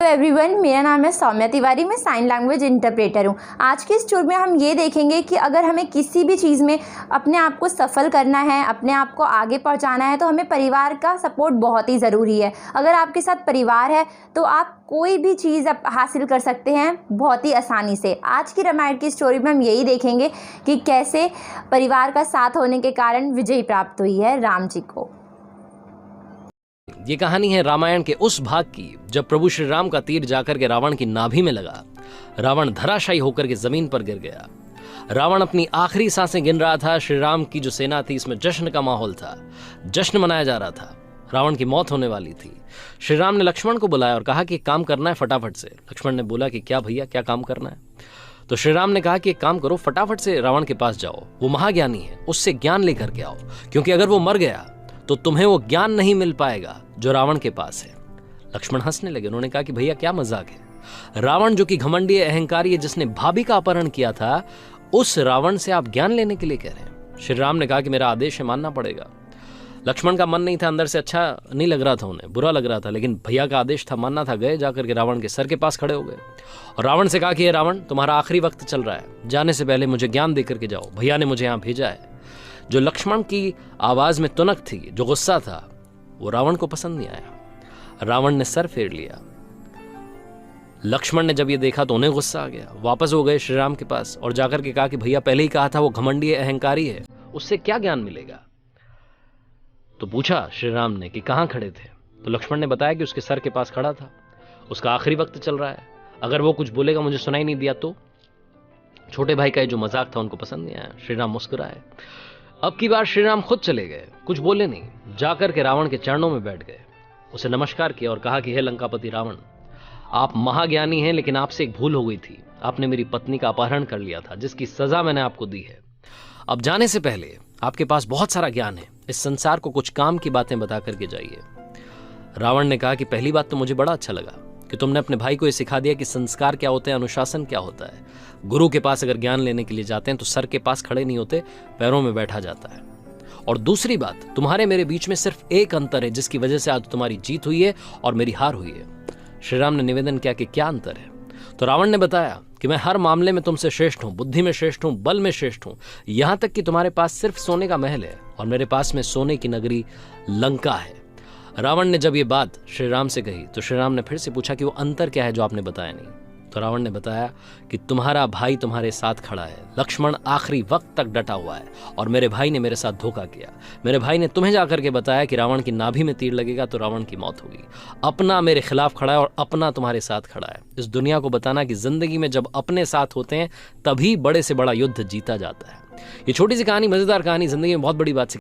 Everyone, मेरा नाम है सौम्या तिवारी। मैं साइन लैंग्वेज इंटरप्रेटर हूँ। आज की इस टूर में हम ये देखेंगे कि अगर हमें किसी भी चीज़ में अपने आप को सफल करना है, अपने आप को आगे पहुँचाना है, तो हमें परिवार का सपोर्ट बहुत ही ज़रूरी है। अगर आपके साथ परिवार है तो आप कोई भी चीज़ आप हासिल कर सकते हैं बहुत ही आसानी से। आज की रामायण की स्टोरी में हम यही देखेंगे कि कैसे परिवार का साथ होने के कारण विजय प्राप्त हुई है राम जी को। ये कहानी है रामायण के उस भाग की जब प्रभु श्री राम का तीर जाकर के रावण की नाभि में लगा। रावण धराशायी होकर के जमीन पर गिर गया। रावण अपनी आखिरी सांसें गिन रहा था। श्री राम की जो सेना थी, इसमें जश्न का माहौल था, जश्न मनाया जा रहा था। रावण की मौत होने वाली थी। श्री राम ने लक्ष्मण को बुलाया और कहा कि एक काम करना है फटाफट से। लक्ष्मण ने बोला कि क्या भैया, क्या काम करना है? तो श्री राम ने कहा कि एक काम करो, फटाफट से रावण के पास जाओ, वो महाज्ञानी है, उससे ज्ञान लेकर के आओ, क्योंकि अगर वो मर गया तो तुम्हें वो ज्ञान नहीं मिल पाएगा जो रावण के पास है। लक्ष्मण हंसने लगे। उन्होंने कहा कि भैया क्या मजाक है? रावण जो कि घमंडी अहंकारी है, जिसने भाभी का अपहरण किया था, उस रावण से आप ज्ञान लेने के लिए कह रहे हैं? श्री राम ने कहा कि मेरा आदेश है, मानना पड़ेगा। लक्ष्मण का मन नहीं था, अंदर से अच्छा नहीं लग रहा था, उन्हें बुरा लग रहा था, लेकिन भैया का आदेश था, मानना था। गए, जाकर के रावण के सर के पास खड़े हो गए और रावण से कहा कि ये रावण, तुम्हारा आखिरी वक्त चल रहा है, जाने से पहले मुझे ज्ञान देकर के जाओ, भैया ने मुझे यहाँ भेजा है। जो लक्ष्मण की आवाज में तुनक थी, जो गुस्सा था, वो रावण को पसंद नहीं आया। रावण ने सर फेर लिया। लक्ष्मण ने जब ये देखा तो उन्हें गुस्सा आ गया। वापस हो गए श्री राम के पास और जाकर के कहा कि भैया पहले ही कहा था वो घमंडी अहंकारी है, उससे क्या ज्ञान मिलेगा? तो पूछा श्री राम ने कि कहां खड़े थे? तो लक्ष्मण ने बताया कि उसके सर के पास खड़ा था, उसका आखिरी वक्त चल रहा है, अगर वो कुछ बोलेगा मुझे सुनाई नहीं दिया तो। छोटे भाई का ये जो मजाक था उनको पसंद नहीं आया। श्री राम मुस्कुराए। अब की बार श्री राम खुद चले गए, कुछ बोले नहीं, जाकर के रावण के चरणों में बैठ गए, उसे नमस्कार किया और कहा कि हे लंकापति रावण, आप महाज्ञानी हैं, लेकिन आपसे एक भूल हो गई थी। आपने मेरी पत्नी का अपहरण कर लिया था, जिसकी सजा मैंने आपको दी है। अब जाने से पहले आपके पास बहुत सारा ज्ञान है, इस संसार को कुछ काम की बातें बता करके जाइए। रावण ने कहा कि पहली बात तो मुझे बड़ा अच्छा लगा कि तुमने अपने भाई को यह सिखा दिया कि संस्कार क्या होते हैं, अनुशासन क्या होता है। गुरु के पास अगर ज्ञान लेने के लिए जाते हैं तो सर के पास खड़े नहीं होते, पैरों में बैठा जाता है। और दूसरी बात, तुम्हारे मेरे बीच में सिर्फ एक अंतर है, जिसकी वजह से आज तुम्हारी जीत हुई है और मेरी हार हुई है। श्री राम ने निवेदन किया कि क्या अंतर है? तो रावण ने बताया कि मैं हर मामले में तुमसे श्रेष्ठ हूं, बुद्धि में श्रेष्ठ हूं, बल में श्रेष्ठ हूं, यहां तक कि तुम्हारे पास सिर्फ सोने का महल है और मेरे पास में सोने की नगरी लंका है। रावण ने जब ये बात श्री राम से कही तो श्री राम ने फिर से पूछा कि वो अंतर क्या है जो आपने बताया नहीं? तो रावण ने बताया कि तुम्हारा भाई तुम्हारे साथ खड़ा है, लक्ष्मण आखिरी वक्त तक डटा हुआ है और मेरे भाई ने मेरे साथ धोखा किया। मेरे भाई ने तुम्हें जाकर के बताया कि रावण की नाभि में तीर लगेगा तो रावण की मौत होगी। अपना मेरे खिलाफ खड़ा है और अपना तुम्हारे साथ खड़ा है। इस दुनिया को बताना कि जिंदगी में जब अपने साथ होते हैं तभी बड़े से बड़ा युद्ध जीता जाता है। ये छोटी सी कहानी, मजेदार कहानी, जिंदगी में बहुत बड़ी बात